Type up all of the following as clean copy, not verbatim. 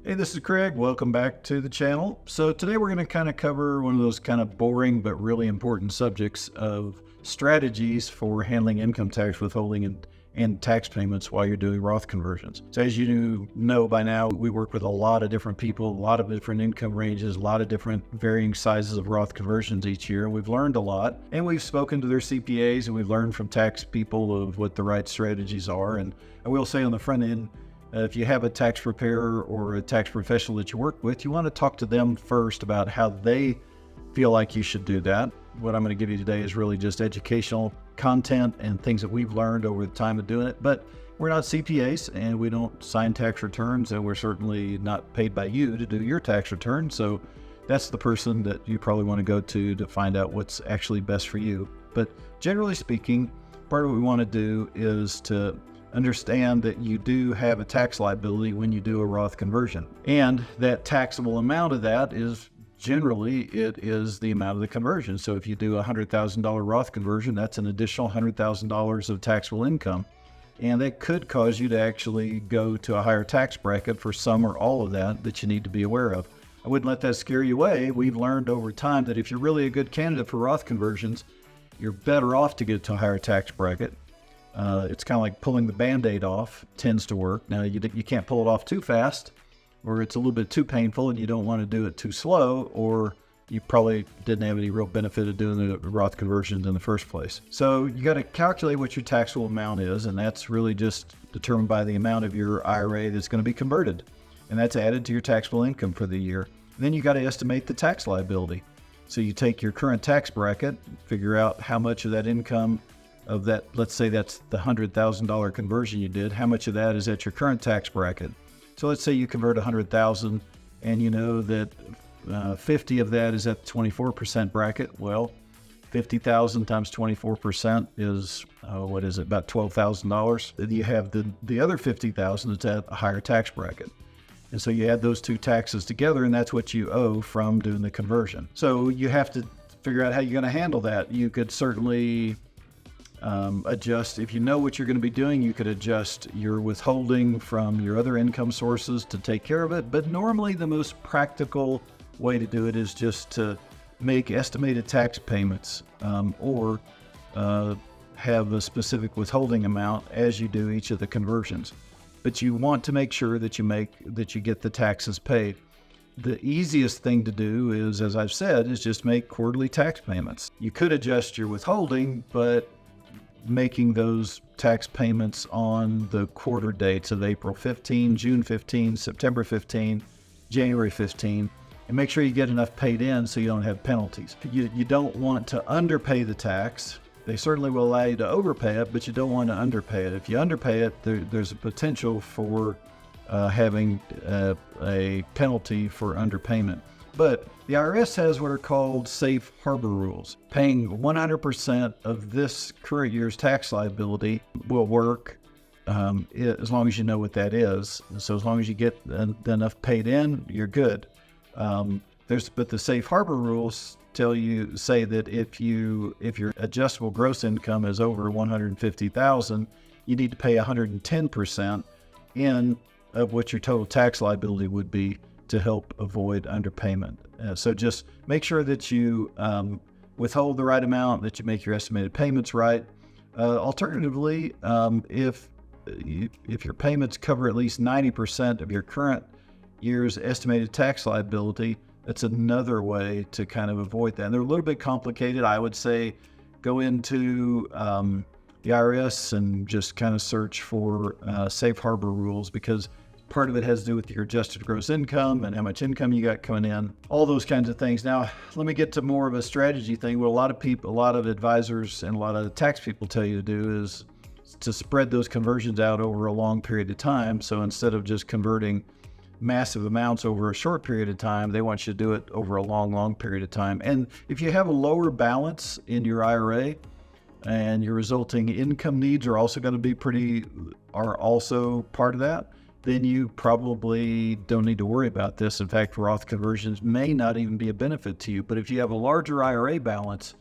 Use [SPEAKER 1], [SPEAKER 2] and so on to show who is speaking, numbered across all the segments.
[SPEAKER 1] Hey, this is Craig. Welcome back to the channel. So today we're going to kind of cover one of those kind of boring but really important subjects of strategies for handling income tax withholding and tax payments while you're doing Roth conversions. So as you know by now, we work with a lot of different people, a lot of different income ranges, a lot of different varying sizes of Roth conversions each year. And we've learned a lot, and we've spoken to their CPAs, and we've learned from tax people of what the right strategies are. And I will say on the front end, if you have a tax preparer or a tax professional that you work with, you want to talk to them first about how they feel like you should do that. What I'm going to give you today is really just educational content and things that we've learned over the time of doing it. But we're not CPAs and we don't sign tax returns, and we're certainly not paid by you to do your tax return. So that's the person that you probably want to go to find out what's actually best for you. But generally speaking, part of what we want to do is to understand that you do have a tax liability when you do a Roth conversion. And that taxable amount of that is generally, it is the amount of the conversion. So if you do a $100,000 Roth conversion, that's an additional $100,000 of taxable income. And that could cause you to actually go to a higher tax bracket for some or all of that you need to be aware of. I wouldn't let that scare you away. We've learned over time that if you're really a good candidate for Roth conversions, you're better off to get to a higher tax bracket. It's kind of like pulling the Band-Aid off, tends to work. Now, you can't pull it off too fast, or it's a little bit too painful and you don't want to do it too slow, or you probably didn't have any real benefit of doing the Roth conversions in the first place. So you got to calculate what your taxable amount is, and that's really just determined by the amount of your IRA that's going to be converted. And that's added to your taxable income for the year. And then you got to estimate the tax liability. So you take your current tax bracket, figure out how much of that income of that, let's say that's the $100,000 conversion you did, how much of that is at your current tax bracket. So let's say you convert 100,000 and you know that 50 of that is at the 24% bracket. Well, 50,000 times 24% is, what is it, about $12,000. Then you have the other 50,000 that's at a higher tax bracket. And so you add those two taxes together, and that's what you owe from doing the conversion. So you have to figure out how you're going to handle that. You could certainly adjust. If you know what you're going to be doing, you could adjust your withholding from your other income sources to take care of it. But normally the most practical way to do it is just to make estimated tax payments or have a specific withholding amount as you do each of the conversions. But you want to make sure that you get the taxes paid. The easiest thing to do is, as I've said, is just make quarterly tax payments. You could adjust your withholding, but making those tax payments on the quarter dates of April 15, June 15, September 15, January 15, and make sure you get enough paid in so you don't have penalties. You don't want to underpay the tax. They certainly will allow you to overpay it, but you don't want to underpay it. If you underpay it, there's a potential for having a penalty for underpayment. But the IRS has what are called safe harbor rules. Paying 100% of this current year's tax liability will work as long as you know what that is. So as long as you get enough paid in, you're good. But the safe harbor rules say that if your adjustable gross income is over $150,000, you need to pay 110% of what your total tax liability would be to help avoid underpayment. So just make sure that you withhold the right amount, that you make your estimated payments right. Alternatively, if your payments cover at least 90% of your current year's estimated tax liability, that's another way to kind of avoid that. And they're a little bit complicated. I would say go into the IRS and just kind of search for safe harbor rules, because part of it has to do with your adjusted gross income and how much income you got coming in, all those kinds of things. Now, let me get to more of a strategy thing. What a lot of advisors and a lot of tax people tell you to do is to spread those conversions out over a long period of time. So instead of just converting massive amounts over a short period of time, they want you to do it over a long period of time. And if you have a lower balance in your IRA and your resulting income needs are also part of that, then you probably don't need to worry about this. In fact, Roth conversions may not even be a benefit to you. But if you have a larger IRA balance,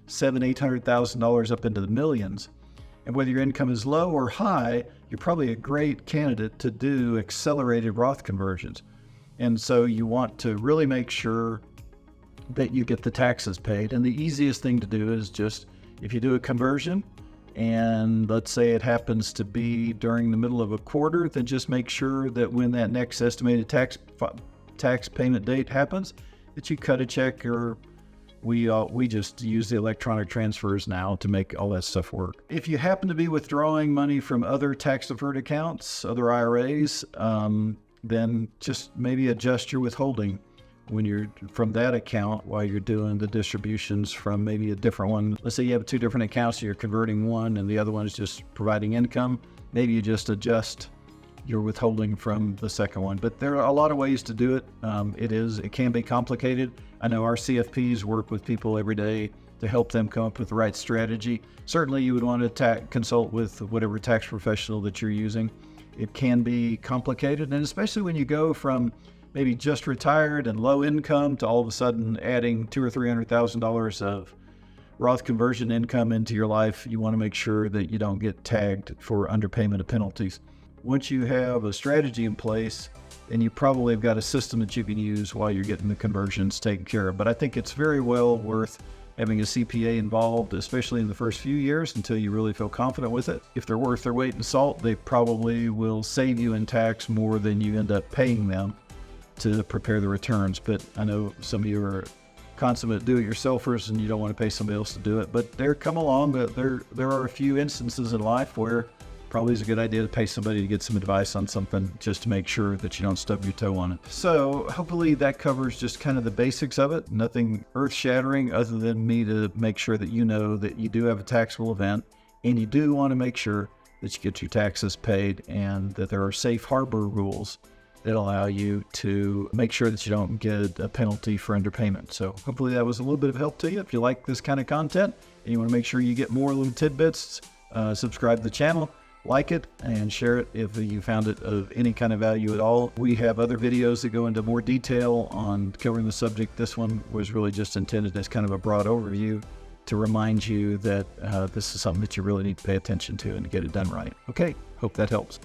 [SPEAKER 1] $700,000-$800,000 up into the millions, and whether your income is low or high, you're probably a great candidate to do accelerated Roth conversions. And so you want to really make sure that you get the taxes paid. And the easiest thing to do is just, if you do a conversion, and let's say it happens to be during the middle of a quarter, then just make sure that when that next estimated tax payment date happens, that you cut a check, or we just use the electronic transfers now to make all that stuff work. If you happen to be withdrawing money from other tax deferred accounts, other IRAs, then just maybe adjust your withholding when you're from that account while you're doing the distributions from maybe a different one. Let's say you have 2 different accounts, so you're converting one and the other one is just providing income. Maybe you just adjust your withholding from the second one. But there are a lot of ways to do it. It can be complicated. I know our CFPs work with people every day to help them come up with the right strategy. Certainly you would want to consult with whatever tax professional that you're using. It can be complicated, and especially when you go from maybe just retired and low income to all of a sudden adding $200,000 or $300,000 of Roth conversion income into your life, you want to make sure that you don't get tagged for underpayment of penalties. Once you have a strategy in place, then you probably have got a system that you can use while you're getting the conversions taken care of. But I think it's very well worth having a CPA involved, especially in the first few years until you really feel confident with it. If they're worth their weight in salt, they probably will save you in tax more than you end up paying them to prepare the returns. But I know some of you are consummate do-it-yourselfers and you don't want to pay somebody else to do it. But there are a few instances in life where probably is a good idea to pay somebody to get some advice on something, just to make sure that you don't stub your toe on it. So hopefully that covers just kind of the basics of it. Nothing earth-shattering other than me to make sure that you know that you do have a taxable event and you do want to make sure that you get your taxes paid, and that there are safe harbor rules that allow you to make sure that you don't get a penalty for underpayment. So hopefully that was a little bit of help to you. If you like this kind of content and you want to make sure you get more little tidbits, subscribe to the channel, like it, and share it if you found it of any kind of value at all. We have other videos that go into more detail on covering the subject. This one was really just intended as kind of a broad overview to remind you that this is something that you really need to pay attention to and get it done right. Okay, hope that helps.